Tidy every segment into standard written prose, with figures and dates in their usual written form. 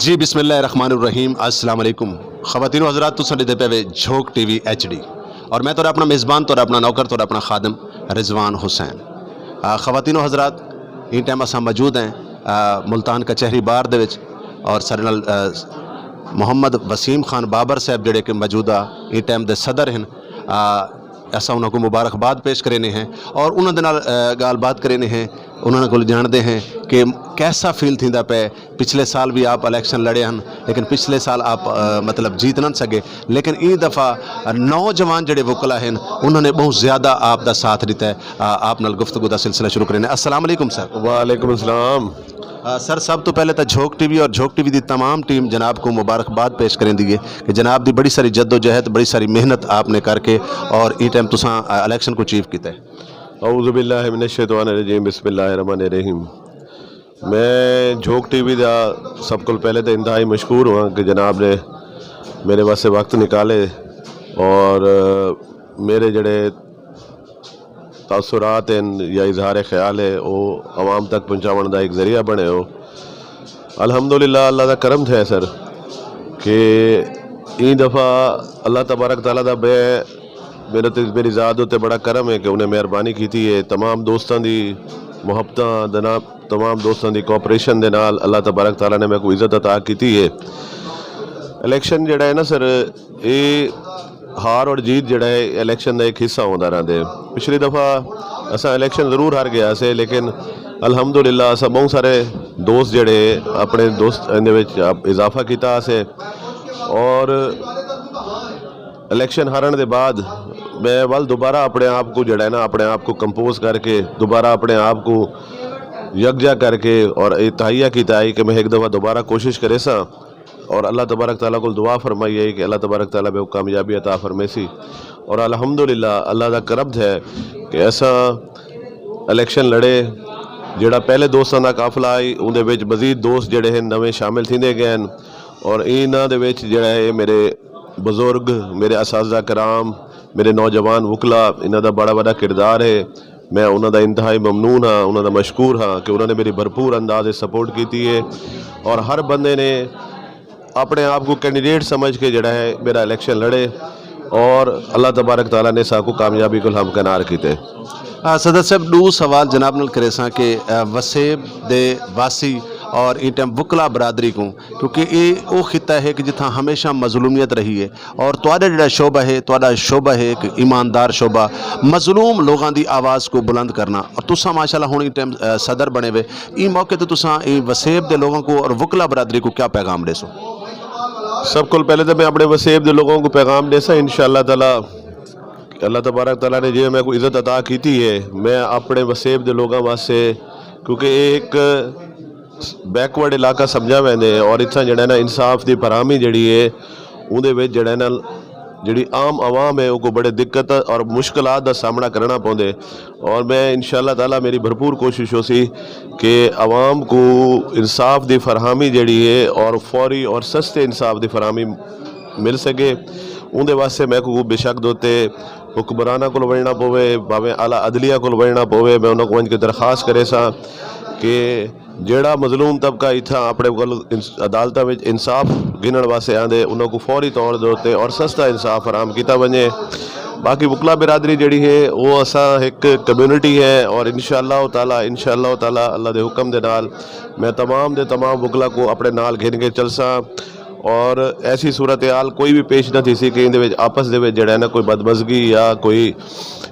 जी बिस्मिल्लाहिर्रहमानिर्रहीम अस्सलाम वालेकुम ख़वातीन व हज़रात तुसां ॾिठे पिया वे झोंक टीवी HD और मैं तुहाडा अपना मेज़बान तुहाडा अपना नौकर तुहाडा अपना खादिम रिजवान हुसैन। ख़वातीन व हज़रात इन टाइम असां मौजूद हैं मुल्तान कचहरी बार दे विच और साडे नाल मोहम्मद वसीम खान बाबर साहब जिहड़े कि मौजूदा इन टाइम दे सदर हैं। असां उन्होंने को मुबारकबाद पेश करेने हैं और उन्होंने नाल गाल बात करेने हैं, उन्होंने को जानते हैं कि कैसा फील थींदा पे। पिछले साल भी आप इलेक्शन लड़े हैं लेकिन पिछले साल आप मतलब जीत न सके, लेकिन ई दफ़ा नौजवान जड़े वकला हैं उन्होंने बहुत ज़्यादा आप दा साथ दिता है। आप नाल गुफ्तगू का सिलसिला शुरू करें। अस्सलाम वालेकुम सर। वालेकुम अस्सलाम। सर सब तो पहले तो झोंक टीवी और झोंक टीवी की तमाम टीम जनाब को मुबारकबाद पेश करें दी कि जनाब की बड़ी सारी जद्दोजहद बड़ी सारी मेहनत आपने करके और ई टाइम तुसां इलेक्शन को अचीव किया है। औज़ु बिल्लाहि मिनश शैतानिर रजीम बिस्मिल्लाहिर रहमानिर रहीम। मैं झोंक टीवी का सब को पहले तो इंतहाई मशकूर हुआ कि जनाब ने मेरे वास्ते वक्त निकाले और मेरे जड़े तासुरात हैं या इजहार ख्याल है वो आवाम तक पहुँचाने का एक ज़रिया बने हो। अल्हम्दुलिल्लाह अल्लाह का करम है सर कि ई दफ़ा अल्लाह तबारक तआला दा मेरी ज़ात उत्ते बड़ा करम है कि उन्हें मेहरबानी की है। तमाम दोस्तों की मुहब्बत दे तमाम दोस्तों की कोऑपरेशन दे नाल अल्लाह तबारक तआला ने मेरे को इज़्ज़त अता की है। इलेक्शन जड़ा है ना सर, ये हार और जीत जड़ा है इलेक्शन का एक हिस्सा होता रहता है। पिछली दफ़ा असा इलेक्शन ज़रूर हार गया से, लेकिन अल्हम्दुलिल्लाह असा बहुत सारे दोस्त जड़े अपने दोस्त इजाफा किया से और इलेक्शन हारने के बाद मैं वल दोबारा अपने आप को जड़ा है ना अपने आप को कंपोज करके दोबारा अपने आप को यकजा करके और तहिया किया है कि मैं एक दफ़ा दोबारा कोशिश करे सा और अल्लाह तबारक तआला को दुआ फरमाई है कि अल्लाह तबारक तआला पे कामयाबी अता फरमेसी। और अल्हम्दुलिल्लाह अल्लाह का करम है कि ऐसा इलेक्शन लड़े जड़ा पहले दोस्तों का काफिला आई उनके विच मजीद दोस्त जड़े हैं नवे शामिल थींदे गए हैं और इन्हां दे विच जड़ा है मेरे बुजुर्ग मेरे असातिज़ा कराम मेरे नौजवान वकला इन्हां दा बड़ा बड़ा किरदार है। मैं उन्हां दा इंतहाई ममनून हाँ, उन्हां दा मशकूर हाँ कि उन्होंने मेरी भरपूर अंदाज सपोर्ट की है और हर बंदे ने अपने आप को कैंडिडेट समझ के जड़ा है मेरा इलेक्शन लड़े और अल्लाह तबारक तआला ने साकू कामयाबी को हमकनार किते। सदर साहब दो सवाल जनाब नाल करे सा कि वसेब दे वासी और इन टाइम वकला बरादरी को, क्योंकि ये वो खिता है कि जिथा हमेशा मजलूमियत रही है और तुहाडा जिहड़ा शोबा है तुहाडा शोबा है एक ईमानदार शोबा मजलूम लोगों की आवाज़ को बुलंद करना और तुसा माशाल्लाह हुण इन टाइम सदर बने हुए ई मौके तो तुसा वसेब दे लोगों को और वकला बरादरी को क्या पैगाम देसो? सब को पहले तो मैं अपने वसेब दे लोगों को पैगाम देसा इंशाअल्लाह ताला अल्लाह तबारक तआला ने जो मेरे को इज़्ज़त अता की है मैं अपने वसेब दे लोगों वास्ते, क्योंकि एक बैकवर्ड इलाका समझा वैंदे और इतना जड़ा ना इंसाफ की फराहमी जड़ी है उहदे विच जड़ा ना जी आम आवाम है वो बड़े दिक्कत और मुश्किलात का सामना करना पौंदे और मैं इंशाअल्लाह ताला मेरी भरपूर कोशिश हो सी कि आवाम को इंसाफ की फराहमी जड़ी है और फौरी और सस्ते इंसाफ की फराहमी मिल सके उनके वास्ते मैं को बेशक दोते हुक्मराना को वड़ना पवे भावें आला अदलिया को वड़ना पवे मैं उन्होंने वंज के दरखास्त करे सा कि जेड़ा मजलूम तबका इतना अपने को अदालत में इंसाफ गिनण वास्ते आंदे उन्होंने को फौरी तौर दे और सस्ता इंसाफ फराम किया वने। बाकी वकला बिरादरी जड़ी है वो असा एक कम्यूनिटी है और इंशाअल्लाह ताला अल्लाह के हुक्म दे नाल मैं तमाम दे तमाम वकला को अपने नाल घिन के चलसा और ऐसी सूरत हाल कोई भी पेश न थी सी कि इन आपस दे जड़ा है ना कोई बदमजगी या कोई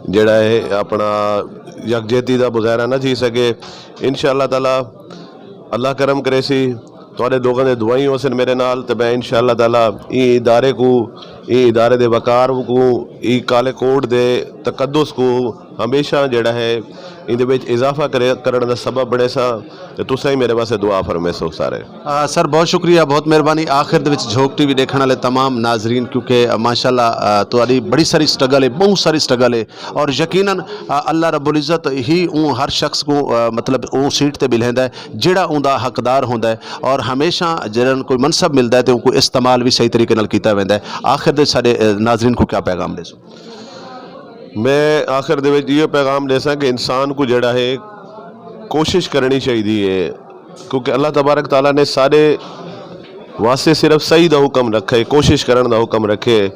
जड़ा है अपना यकजहती का मुजाहरा न थी सके। इंशाअल्लाह ताला अल्लाह करम करे सी थोड़े लोगों ने दुआई हो सन मेरे नाल तो मैं इंशाअल्लाह ताला इदारे को इदारे दे वकार को काले कोट दे तकद्दुस को हमेशा जड़ा है इहदे विच इजाफा करने का सबब बने सा तो तुसां ही मेरे वास्ते दुआ फरमेसो सारे। सर बहुत शुक्रिया बहुत मेहरबानी। आखिर दे विच झोंक टीवी देखने वाले तमाम नाजरीन क्योंकि माशाल्लाह तुहाडी बड़ी सारी स्ट्रगल है बहुत सारी स्ट्रगल है और यकीनन अल्लाह रब्बुल इज़्ज़त ही हर शख्स को मतलब वो सीट ते बिलैंदा है जिहड़ा उनका हकदार होंदा है और हमेशा जिहड़ा कोई मनसब मिलता है तो उनको इस्तेमाल भी सही तरीके नाल कीता वैंदा है। आखिर दे सारे नाजरीन को क्या पैगाम देसो? मैं आखिर दे विच ये पैगाम देसा कि इंसान को जड़ा है कोशिश करनी चाहिए है क्योंकि अल्लाह तबारक ताला ने सारे واسطے صرف صحیح دا حکم رکھے، کوشش کرن دا حکم رکھے،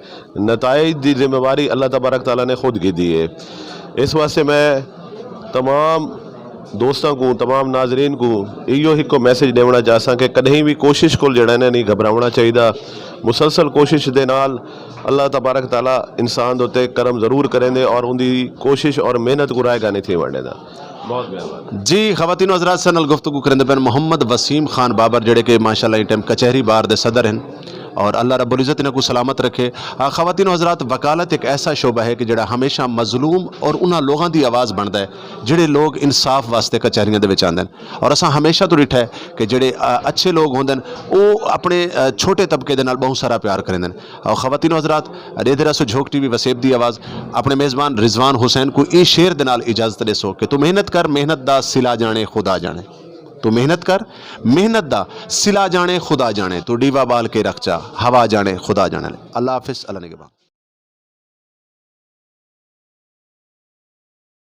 نتائج دی ذمہ داری اللہ تبارک تعالیٰ نے خود کی دی ہے۔ اس واسطے میں تمام دوستوں کو، تمام ناظرین کو ایو ایک میسج دینا چاہساں کہ کدیں بھی کوشش کو جڑا ہے نہیں گھبراؤنا چاہیے۔ مسلسل کوشش دے نال اللہ تبارک تعالیٰ انسان دوتے کرم ضرور کریں دے اور ان دی کوشش اور محنت کو رائے گا نہیں تھی وڑنے دا۔ بہت بہت جی خواتین و حضرات سے نال گفتگو کرنے پہ محمد وسیم خان بابر جڑے کہ ماشاءاللہ اس ٹائم کچہری بار دے صدر ہیں اور اللہ رب العزت انہیں کو سلامت رکھے۔ خواتین و حضرات وکالت ایک ایسا شعبہ ہے کہ جڑا ہمیشہ مظلوم اور انہاں لوگاں دی آواز بنتا ہے جڑے لوگ انصاف واسطے کچہریاں دے وچ آندے ہیں، اور اساں ہمیشہ تو ڈٹھا ہے کہ جڑے اچھے لوگ ہوندے ہیں وہ اپنے چھوٹے طبقے دے نال بہت سارا پیار کریندے ہیں۔ اور خواتین و حضرات ریدرا سو جھوک ٹی وی وسیب دی آواز اپنے میزبان رضوان حسین کو ای شعر دے نال اجازت دے سو کہ تو محنت کر، محنت دا صلہ جانے خدا جانے۔ تو محنت کر، محنت دا صلہ جانے خدا جانے، تو ڈیوا بال کے رکھ جا، ہوا جانے خدا جانے۔ اللہ حافظ، اللہ نگہبان۔